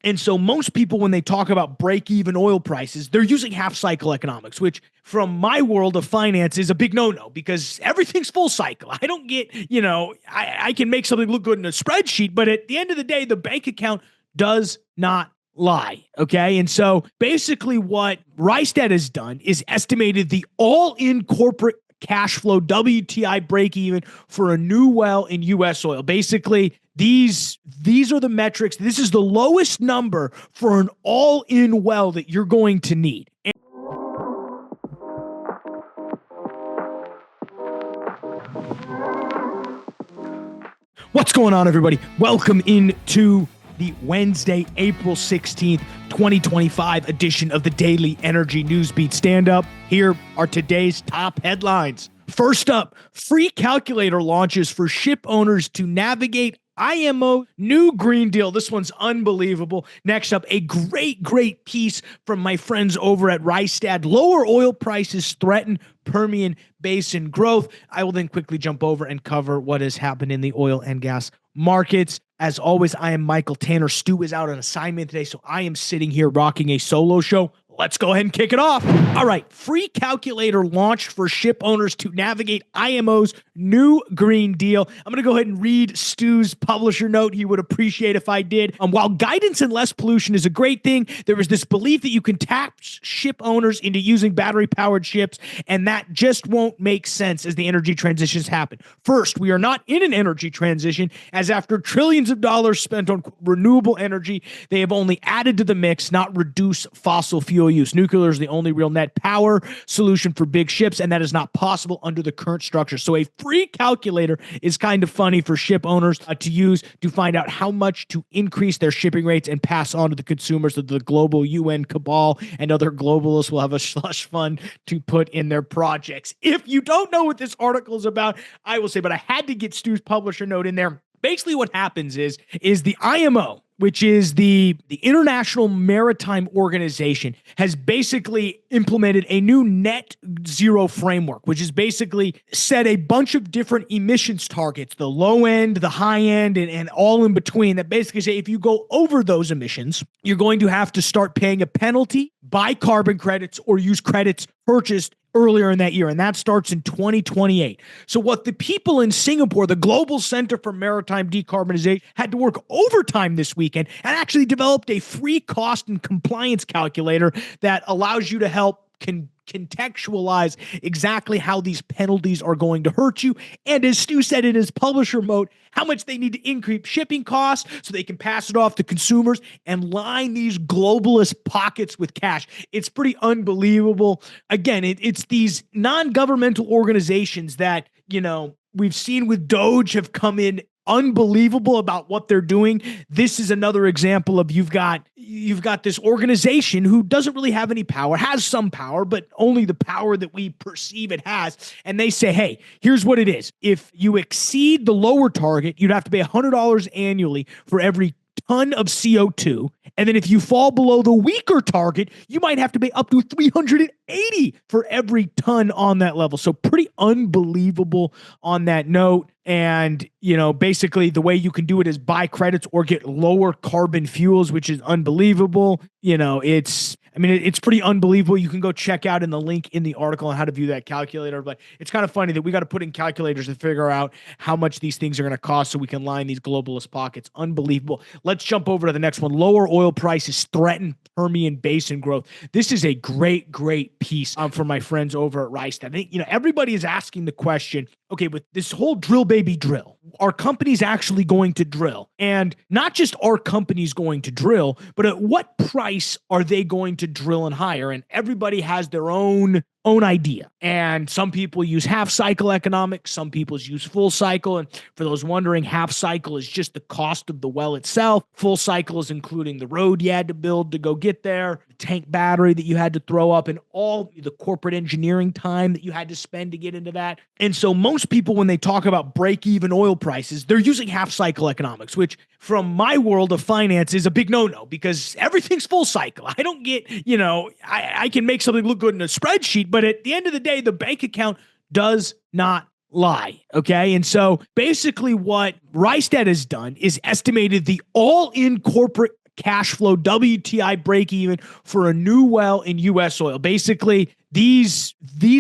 And so most people, when they talk about break-even oil prices, they're using half-cycle economics, which from my world of finance is a big no-no because everything's full cycle. I don't get, I can make something look good in a spreadsheet, but at the end of the day, the bank account does not lie. Okay. And so basically what Rystad has done is estimated the all-in corporate cash flow WTI break even for a new well in U.S. oil. Basically, these are the metrics. This is the lowest number for an all-in well that you're going to need. What's going on, everybody? Welcome into the Wednesday, April 16th, 2025 edition of the Daily Energy Newsbeat Stand-Up. Here are today's top headlines. First up, free calculator launches for ship owners to navigate IMO new Green Deal. This one's unbelievable. Next up, a great piece from my friends over at Rystad. Lower oil prices threaten Permian Basin growth. I will then quickly jump over and cover what has happened in the oil and gas markets. As always, I am Michael Tanner. Stu is out on assignment today, so I am sitting here rocking a solo show. Let's go ahead and kick it off. All right, free calculator launched for ship owners to navigate IMO's new Green Deal. I'm going to go ahead and read Stu's publisher note. He would appreciate if I did. While guidance and less pollution is a great thing, there is this belief that you can tax ship owners into using battery-powered ships, and that just won't make sense as the energy transitions happen. First, we are not in an energy transition, as after trillions of dollars spent on renewable energy, they have only added to the mix, not reduced fossil fuel use. Nuclear is the only real net power solution for big ships, and that is not possible under the current structure. So a free calculator is kind of funny for ship owners to use to find out how much to increase their shipping rates and pass on to the consumers of the global UN cabal and other globalists will have a slush fund to put in their projects. If you don't know what this article is about, I will say, but I had to get Stu's publisher note in there. Basically what happens is the IMO, which is the International Maritime Organization, has basically implemented a new net zero framework, which is basically set a bunch of different emissions targets, the low end, the high end, and all in between, that basically say if you go over those emissions, you're going to have to start paying a penalty, buy carbon credits, or use credits purchased earlier in that year, and that starts in 2028. So what the people in Singapore, the Global Center for Maritime Decarbonization, had to work overtime this weekend and actually developed a free cost and compliance calculator that allows you to help contextualize exactly how these penalties are going to hurt you. And as Stu said in his publisher mode, how much they need to increase shipping costs so they can pass it off to consumers and line these globalist pockets with cash. It's pretty unbelievable. Again, it's these non-governmental organizations that, we've seen with Doge have come in unbelievable about what they're doing. This is another example of you've got this organization who doesn't really have any power, has some power, but only the power that we perceive it has. And they say, hey, here's what it is. If you exceed the lower target, you'd have to pay $100 annually for every ton of CO2. And then if you fall below the weaker target, you might have to pay up to $380 for every ton on that level. So pretty unbelievable on that note. And, basically the way you can do it is buy credits or get lower carbon fuels, which is unbelievable. It's pretty unbelievable. You can go check out in the link in the article on how to view that calculator. But it's kind of funny that we got to put in calculators to figure out how much these things are going to cost so we can line these globalist pockets. Unbelievable. Let's jump over to the next one. Lower oil prices threaten Permian Basin growth. This is a great piece for my friends over at Rystad. I think, everybody is asking the question, okay, with this whole drill baby drill, are companies actually going to drill? And not just are companies going to drill, but at what price are they going to drill and hire? And everybody has their own idea. And some people use half cycle economics. Some people use full cycle. And for those wondering, half cycle is just the cost of the well itself. Full cycle is including the road you had to build to go get there, the tank battery that you had to throw up, and all the corporate engineering time that you had to spend to get into that. And so most people, when they talk about break-even oil prices, they're using half cycle economics, which from my world of finance is a big no-no because everything's full cycle. I don't get, I can make something look good in a spreadsheet, but at the end of the day, the bank account does not lie. Okay. And so basically what Rystad has done is estimated the all-in corporate cash flow WTI break even for a new well in U.S. oil. Basically, these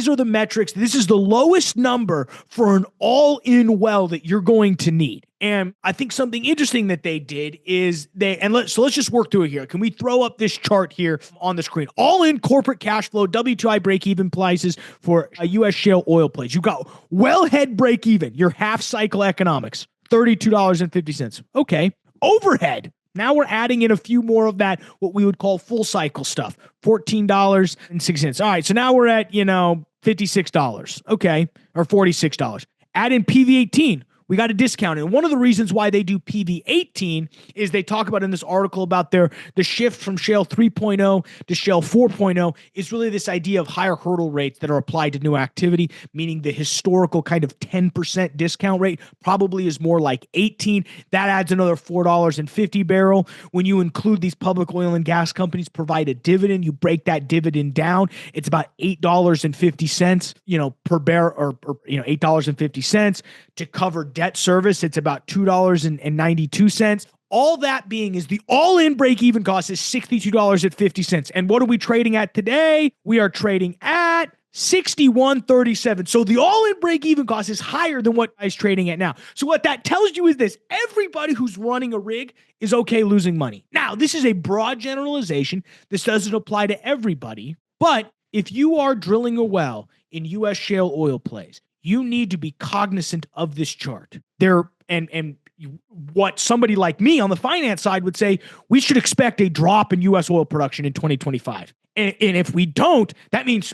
are the metrics. This is the lowest number for an all-in well that you're going to need. And I think something interesting that they did is let's just work through it here. Can we throw up this chart here on the screen? All-in corporate cash flow, WTI break-even prices for a U.S. shale oil plays. You've got wellhead break-even, your half-cycle economics, $32.50. Okay. Overhead. Now we're adding in a few more of that, what we would call full cycle stuff, $14.06. All right, so now we're at, $56, okay, or $46. Add in PV18. We got a discount. And one of the reasons why they do PV18 is they talk about in this article about the shift from Shale 3.0 to Shale 4.0 is really this idea of higher hurdle rates that are applied to new activity, meaning the historical kind of 10% discount rate probably is more like 18. That adds another $4.50 barrel. When you include these public oil and gas companies provide a dividend, you break that dividend down, it's about $8.50, per barrel or $8.50 to cover debt service. It's about $2.92. All that being is the all-in break-even cost is $62.50. And what are we trading at today? We are trading at $61.37. So the all-in break-even cost is higher than what is trading at now. So what that tells you is this: everybody who's running a rig is okay losing money. Now, this is a broad generalization. This doesn't apply to everybody. But if you are drilling a well in U.S. shale oil plays, you need to be cognizant of this chart. What somebody like me on the finance side would say, we should expect a drop in U.S. oil production in 2025. And if we don't, that means,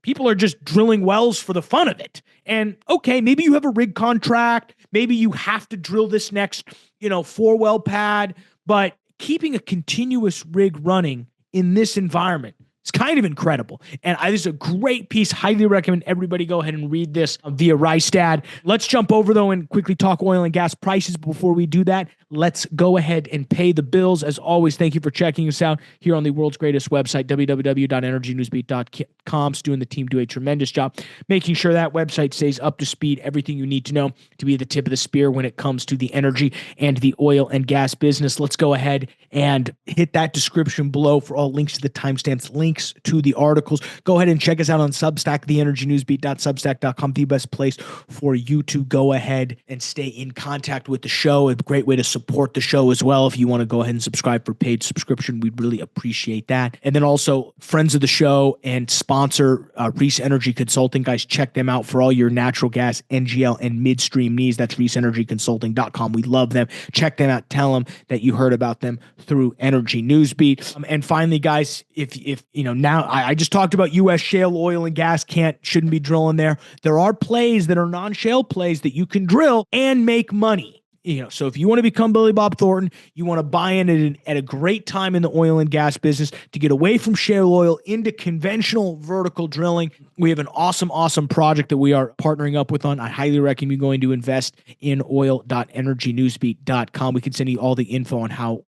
people are just drilling wells for the fun of it. And okay, maybe you have a rig contract. Maybe you have to drill this next, 4-well pad. But keeping a continuous rig running in this environment, it's kind of incredible. And this is a great piece. Highly recommend everybody go ahead and read this via Rystad. Let's jump over, though, and quickly talk oil and gas prices. Before we do that, let's go ahead and pay the bills. As always, thank you for checking us out here on the world's greatest website, www.energynewsbeat.com. Stu and the team do a tremendous job making sure that website stays up to speed, everything you need to know to be the tip of the spear when it comes to the energy and the oil and gas business. Let's go ahead and hit that description below for all links to the timestamps, links to the articles. Go ahead and check us out on Substack, theenergynewsbeat.substack.com, the best place for you to go ahead and stay in contact with the show. A great way to support the show as well. If you want to go ahead and subscribe for paid subscription, we'd really appreciate that. And then also friends of the show and sponsor Reese Energy Consulting. Guys, check them out for all your natural gas, NGL, and midstream needs. That's reeseenergyconsulting.com. We love them. Check them out. Tell them that you heard about them through Energy Newsbeat. And finally, guys, if now I just talked about U.S. shale oil and gas shouldn't be drilling there. There are plays that are non-shale plays that you can drill and make money. So if you want to become Billy Bob Thornton, you want to buy in at a great time in the oil and gas business to get away from shale oil into conventional vertical drilling. We have an awesome project that we are partnering up with on. I highly recommend you going to invest in oil.energynewsbeat.com. We can send you all the info on how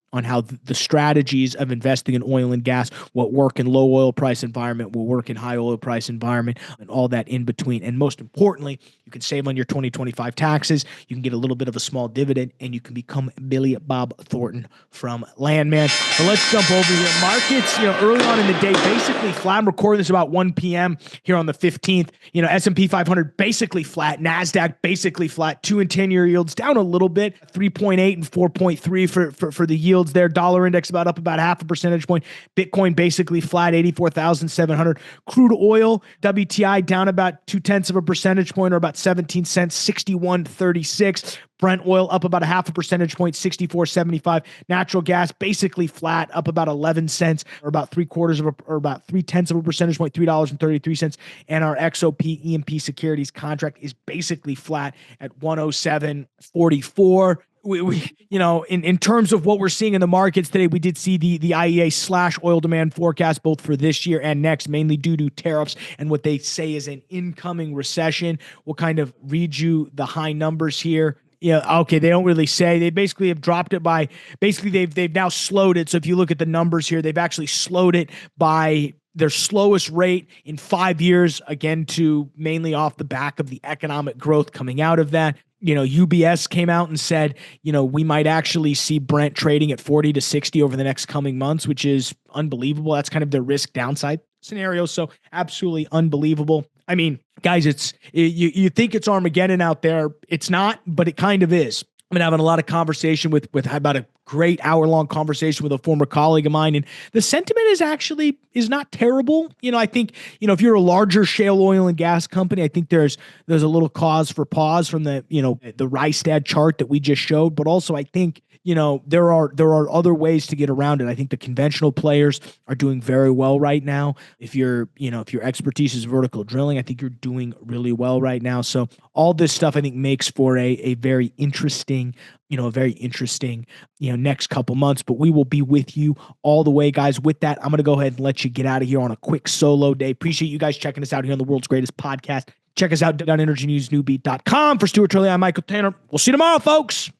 the strategies of investing in oil and gas, what work in low oil price environment, will work in high oil price environment, and all that in between. And most importantly, you can save on your 2025 taxes. You can get a little bit of a small dividend, and you can become Billy Bob Thornton from Landman. So let's jump over here. Markets, early on in the day, basically flat. I'm recording this about 1 p.m. here on the 15th. S&P 500 basically flat. NASDAQ basically flat. 2 and 10-year yields down a little bit, 3.8 and 4.3 for the yields there. Dollar index about up about 0.5 percentage point. Bitcoin basically flat, 84,700. Crude oil, WTI down about 0.2 percentage point or about 17 cents, 61.36. Brent oil up about 0.5 percentage point, 64.75. Natural gas basically flat, up about 11 cents or about 0.3 percentage point, $3.33. And our XOP E&P securities contract is basically flat at 107.44. In terms of what we're seeing in the markets today, we did see the IEA / oil demand forecast both for this year and next, mainly due to tariffs and what they say is an incoming recession. We'll kind of read you the high numbers here. Okay, they don't really say. They basically have dropped it by, they've now slowed it. So if you look at the numbers here, they've actually slowed it by their slowest rate in 5 years, again, to mainly off the back of the economic growth coming out of that. UBS came out and said, we might actually see Brent trading at 40 to 60 over the next coming months, which is unbelievable. That's kind of the risk downside scenario. So absolutely unbelievable. I mean, guys, you think it's Armageddon out there. It's not, but it kind of is. I've been having a lot of conversation with about a great hour-long conversation with a former colleague of mine, and the sentiment is not terrible. I think, if you're a larger shale oil and gas company, I think there's a little cause for pause from the Rystad chart that we just showed, but also I think there are other ways to get around it. I think the conventional players are doing very well right now. If your expertise is vertical drilling, I think you're doing really well right now. So all this stuff I think makes for a very interesting, next couple months, but we will be with you all the way, guys. With that, I'm going to go ahead and let you get out of here on a quick solo day. Appreciate you guys checking us out here on the world's greatest podcast. Check us out on energynewsnewbeat.com. For Stuart Turley, I'm Michael Tanner. We'll see you tomorrow, folks.